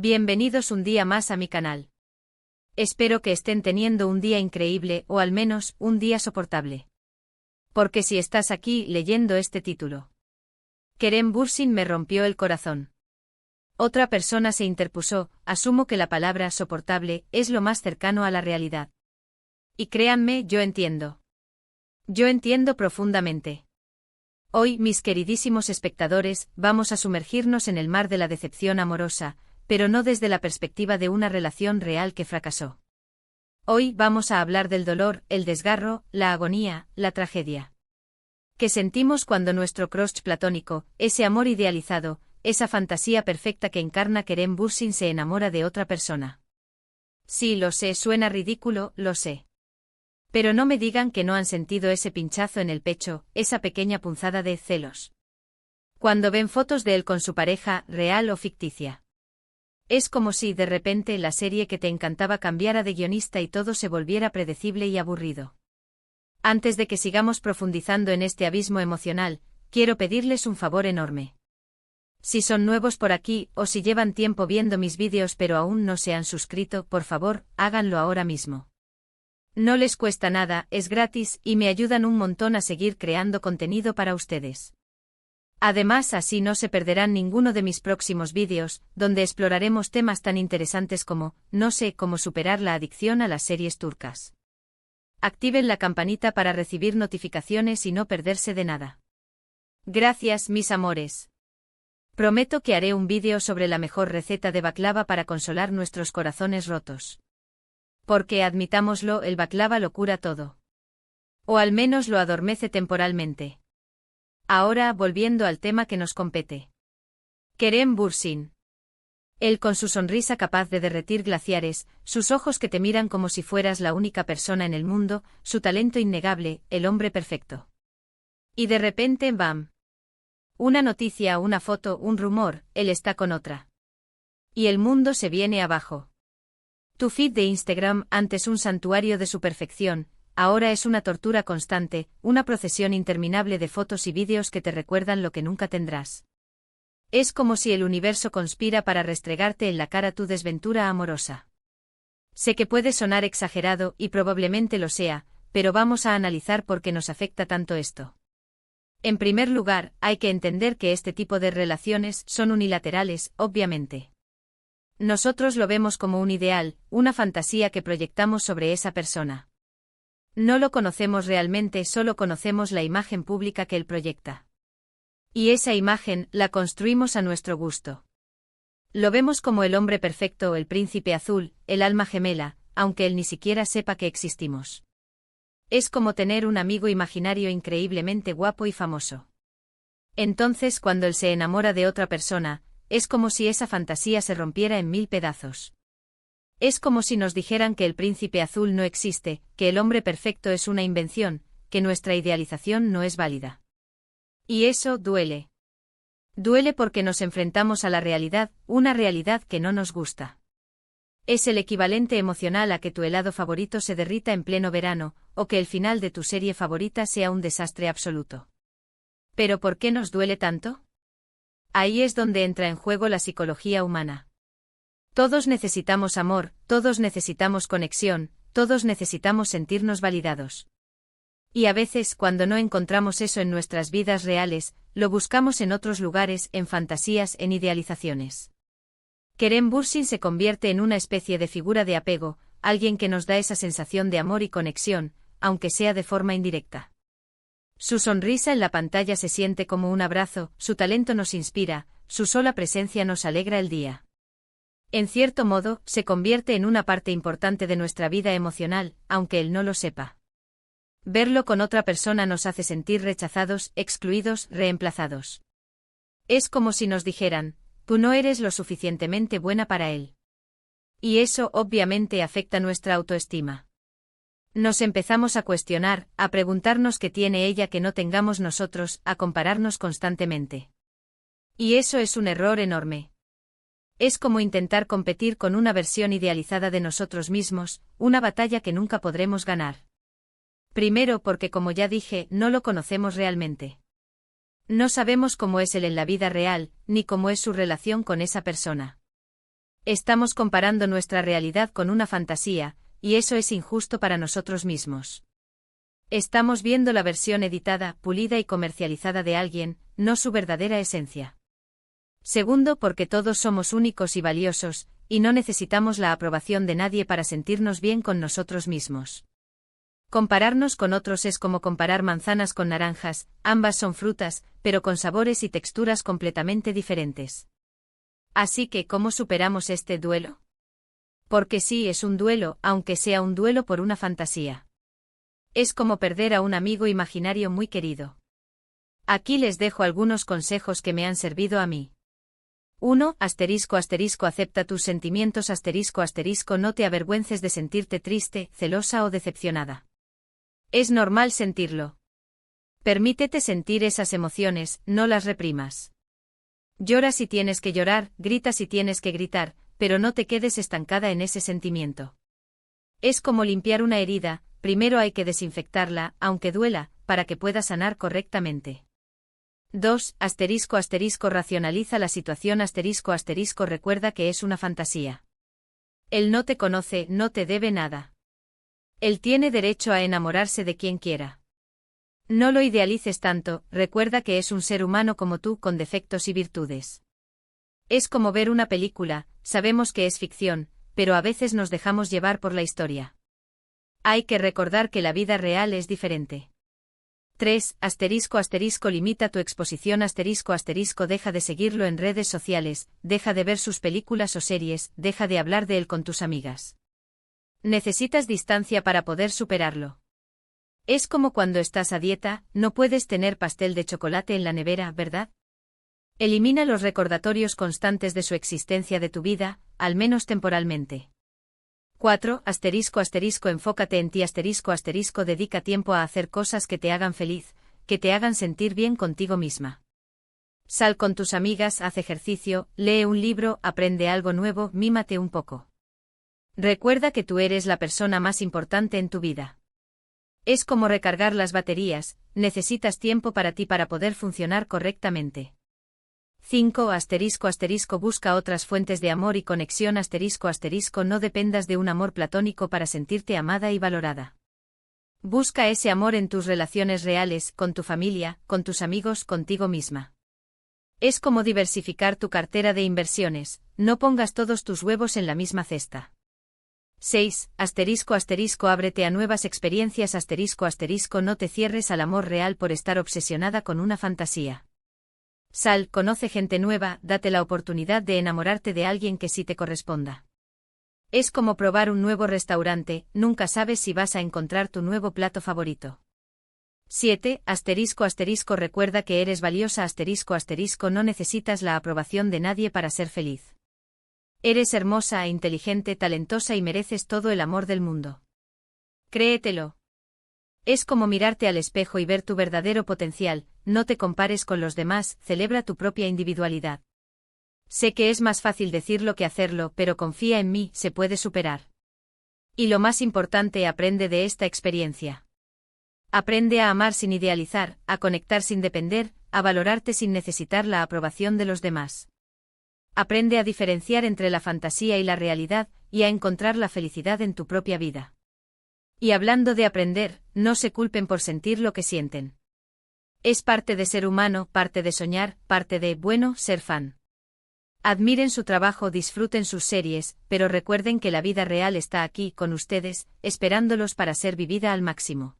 Bienvenidos un día más a mi canal. Espero que estén teniendo un día increíble o al menos un día soportable. Porque si estás aquí leyendo este título. Kerem Bürsin me rompió el corazón. Otra persona se interpuso, asumo que la palabra soportable es lo más cercano a la realidad. Y créanme, yo entiendo. Yo entiendo profundamente. Hoy, mis queridísimos espectadores, vamos a sumergirnos en el mar de la decepción amorosa, pero no desde la perspectiva de una relación real que fracasó. Hoy vamos a hablar del dolor, el desgarro, la agonía, la tragedia. ¿Qué sentimos cuando nuestro crush platónico, ese amor idealizado, esa fantasía perfecta que encarna Kerem Bürsin se enamora de otra persona? Sí, lo sé, suena ridículo, lo sé. Pero no me digan que no han sentido ese pinchazo en el pecho, esa pequeña punzada de celos. Cuando ven fotos de él con su pareja, real o ficticia. Es como si de repente la serie que te encantaba cambiara de guionista y todo se volviera predecible y aburrido. Antes de que sigamos profundizando en este abismo emocional, quiero pedirles un favor enorme. Si son nuevos por aquí o si llevan tiempo viendo mis vídeos pero aún no se han suscrito, por favor, háganlo ahora mismo. No les cuesta nada, es gratis y me ayudan un montón a seguir creando contenido para ustedes. Además, así no se perderán ninguno de mis próximos vídeos, donde exploraremos temas tan interesantes como, no sé cómo superar la adicción a las series turcas. Activen la campanita para recibir notificaciones y no perderse de nada. Gracias, mis amores. Prometo que haré un vídeo sobre la mejor receta de baklava para consolar nuestros corazones rotos. Porque, admitámoslo, el baklava lo cura todo. O al menos lo adormece temporalmente. Ahora, volviendo al tema que nos compete. Kerem Bürsin. Él con su sonrisa capaz de derretir glaciares, sus ojos que te miran como si fueras la única persona en el mundo, su talento innegable, el hombre perfecto. Y de repente, ¡bam! Una noticia, una foto, un rumor, él está con otra. Y el mundo se viene abajo. Tu feed de Instagram, antes un santuario de su perfección, ahora es una tortura constante, una procesión interminable de fotos y vídeos que te recuerdan lo que nunca tendrás. Es como si el universo conspira para restregarte en la cara tu desventura amorosa. Sé que puede sonar exagerado y probablemente lo sea, pero vamos a analizar por qué nos afecta tanto esto. En primer lugar, hay que entender que este tipo de relaciones son unilaterales, obviamente. Nosotros lo vemos como un ideal, una fantasía que proyectamos sobre esa persona. No lo conocemos realmente, solo conocemos la imagen pública que él proyecta. Y esa imagen la construimos a nuestro gusto. Lo vemos como el hombre perfecto, el príncipe azul, el alma gemela, aunque él ni siquiera sepa que existimos. Es como tener un amigo imaginario increíblemente guapo y famoso. Entonces, cuando él se enamora de otra persona, es como si esa fantasía se rompiera en 1000 pedazos. Es como si nos dijeran que el príncipe azul no existe, que el hombre perfecto es una invención, que nuestra idealización no es válida. Y eso duele. Duele porque nos enfrentamos a la realidad, una realidad que no nos gusta. Es el equivalente emocional a que tu helado favorito se derrita en pleno verano, o que el final de tu serie favorita sea un desastre absoluto. ¿Pero por qué nos duele tanto? Ahí es donde entra en juego la psicología humana. Todos necesitamos amor, todos necesitamos conexión, todos necesitamos sentirnos validados. Y a veces, cuando no encontramos eso en nuestras vidas reales, lo buscamos en otros lugares, en fantasías, en idealizaciones. Kerem Bürsin se convierte en una especie de figura de apego, alguien que nos da esa sensación de amor y conexión, aunque sea de forma indirecta. Su sonrisa en la pantalla se siente como un abrazo, su talento nos inspira, su sola presencia nos alegra el día. En cierto modo, se convierte en una parte importante de nuestra vida emocional, aunque él no lo sepa. Verlo con otra persona nos hace sentir rechazados, excluidos, reemplazados. Es como si nos dijeran, tú no eres lo suficientemente buena para él. Y eso obviamente afecta nuestra autoestima. Nos empezamos a cuestionar, a preguntarnos qué tiene ella que no tengamos nosotros, a compararnos constantemente. Y eso es un error enorme. Es como intentar competir con una versión idealizada de nosotros mismos, una batalla que nunca podremos ganar. Primero porque, como ya dije, no lo conocemos realmente. No sabemos cómo es él en la vida real, ni cómo es su relación con esa persona. Estamos comparando nuestra realidad con una fantasía, y eso es injusto para nosotros mismos. Estamos viendo la versión editada, pulida y comercializada de alguien, no su verdadera esencia. Segundo, porque todos somos únicos y valiosos, y no necesitamos la aprobación de nadie para sentirnos bien con nosotros mismos. Compararnos con otros es como comparar manzanas con naranjas, ambas son frutas, pero con sabores y texturas completamente diferentes. Así que, ¿cómo superamos este duelo? Porque sí, es un duelo, aunque sea un duelo por una fantasía. Es como perder a un amigo imaginario muy querido. Aquí les dejo algunos consejos que me han servido a mí. 1. Acepta tus sentimientos. No te avergüences de sentirte triste, celosa o decepcionada. Es normal sentirlo. Permítete sentir esas emociones, no las reprimas. Llora si tienes que llorar, grita si tienes que gritar, pero no te quedes estancada en ese sentimiento. Es como limpiar una herida, primero hay que desinfectarla, aunque duela, para que pueda sanar correctamente. 2. Racionaliza la situación. Recuerda que es una fantasía. Él no te conoce, no te debe nada. Él tiene derecho a enamorarse de quien quiera. No lo idealices tanto, recuerda que es un ser humano como tú con defectos y virtudes. Es como ver una película, sabemos que es ficción, pero a veces nos dejamos llevar por la historia. Hay que recordar que la vida real es diferente. 3. Limita tu exposición. Deja de seguirlo en redes sociales, deja de ver sus películas o series, deja de hablar de él con tus amigas. Necesitas distancia para poder superarlo. Es como cuando estás a dieta, no puedes tener pastel de chocolate en la nevera, ¿verdad? Elimina los recordatorios constantes de su existencia de tu vida, al menos temporalmente. 4. Enfócate en ti. Dedica tiempo a hacer cosas que te hagan feliz, que te hagan sentir bien contigo misma. Sal con tus amigas, haz ejercicio, lee un libro, aprende algo nuevo, mímate un poco. Recuerda que tú eres la persona más importante en tu vida. Es como recargar las baterías, necesitas tiempo para ti para poder funcionar correctamente. 5. Busca otras fuentes de amor y conexión. No dependas de un amor platónico para sentirte amada y valorada. Busca ese amor en tus relaciones reales, con tu familia, con tus amigos, contigo misma. Es como diversificar tu cartera de inversiones, no pongas todos tus huevos en la misma cesta. 6. Ábrete a nuevas experiencias. No te cierres al amor real por estar obsesionada con una fantasía. Sal, conoce gente nueva, date la oportunidad de enamorarte de alguien que sí te corresponda. Es como probar un nuevo restaurante, nunca sabes si vas a encontrar tu nuevo plato favorito. 7. Recuerda que eres valiosa. No necesitas la aprobación de nadie para ser feliz. Eres hermosa, inteligente, talentosa y mereces todo el amor del mundo. Créetelo. Es como mirarte al espejo y ver tu verdadero potencial, no te compares con los demás, celebra tu propia individualidad. Sé que es más fácil decirlo que hacerlo, pero confía en mí, se puede superar. Y lo más importante, aprende de esta experiencia. Aprende a amar sin idealizar, a conectar sin depender, a valorarte sin necesitar la aprobación de los demás. Aprende a diferenciar entre la fantasía y la realidad, y a encontrar la felicidad en tu propia vida. Y hablando de aprender, no se culpen por sentir lo que sienten. Es parte de ser humano, parte de soñar, parte de, bueno, ser fan. Admiren su trabajo, disfruten sus series, pero recuerden que la vida real está aquí, con ustedes, esperándolos para ser vivida al máximo.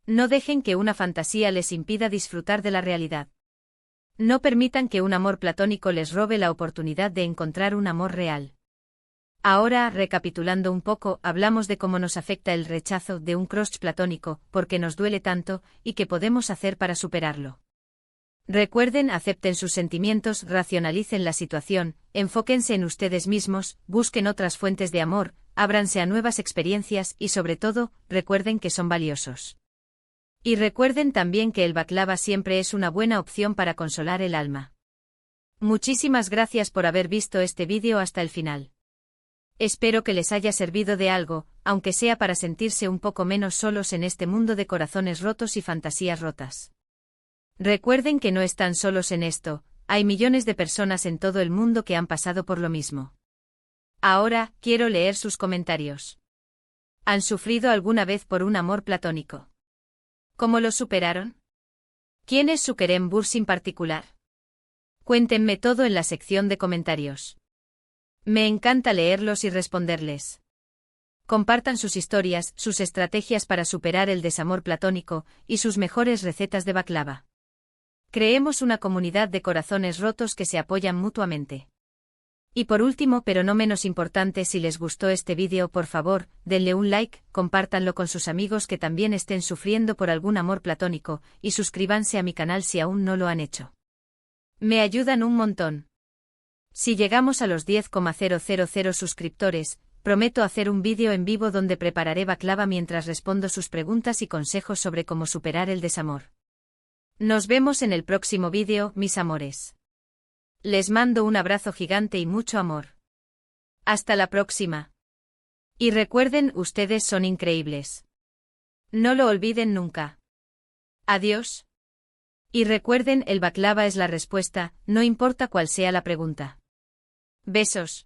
No dejen que una fantasía les impida disfrutar de la realidad. No permitan que un amor platónico les robe la oportunidad de encontrar un amor real. Ahora, recapitulando un poco, hablamos de cómo nos afecta el rechazo de un crush platónico, por qué nos duele tanto, y qué podemos hacer para superarlo. Recuerden, acepten sus sentimientos, racionalicen la situación, enfóquense en ustedes mismos, busquen otras fuentes de amor, ábranse a nuevas experiencias y sobre todo, recuerden que son valiosos. Y recuerden también que el baklava siempre es una buena opción para consolar el alma. Muchísimas gracias por haber visto este vídeo hasta el final. Espero que les haya servido de algo, aunque sea para sentirse un poco menos solos en este mundo de corazones rotos y fantasías rotas. Recuerden que no están solos en esto, hay millones de personas en todo el mundo que han pasado por lo mismo. Ahora, quiero leer sus comentarios. ¿Han sufrido alguna vez por un amor platónico? ¿Cómo lo superaron? ¿Quién es su Kerem Bürsin particular? Cuéntenme todo en la sección de comentarios. Me encanta leerlos y responderles. Compartan sus historias, sus estrategias para superar el desamor platónico y sus mejores recetas de baklava. Creemos una comunidad de corazones rotos que se apoyan mutuamente. Y por último, pero no menos importante, si les gustó este vídeo, por favor, denle un like, compártanlo con sus amigos que también estén sufriendo por algún amor platónico, y suscríbanse a mi canal si aún no lo han hecho. Me ayudan un montón. Si llegamos a los 10,000 suscriptores, prometo hacer un vídeo en vivo donde prepararé baklava mientras respondo sus preguntas y consejos sobre cómo superar el desamor. Nos vemos en el próximo vídeo, mis amores. Les mando un abrazo gigante y mucho amor. Hasta la próxima. Y recuerden, ustedes son increíbles. No lo olviden nunca. Adiós. Y recuerden, el baklava es la respuesta, no importa cuál sea la pregunta. Besos.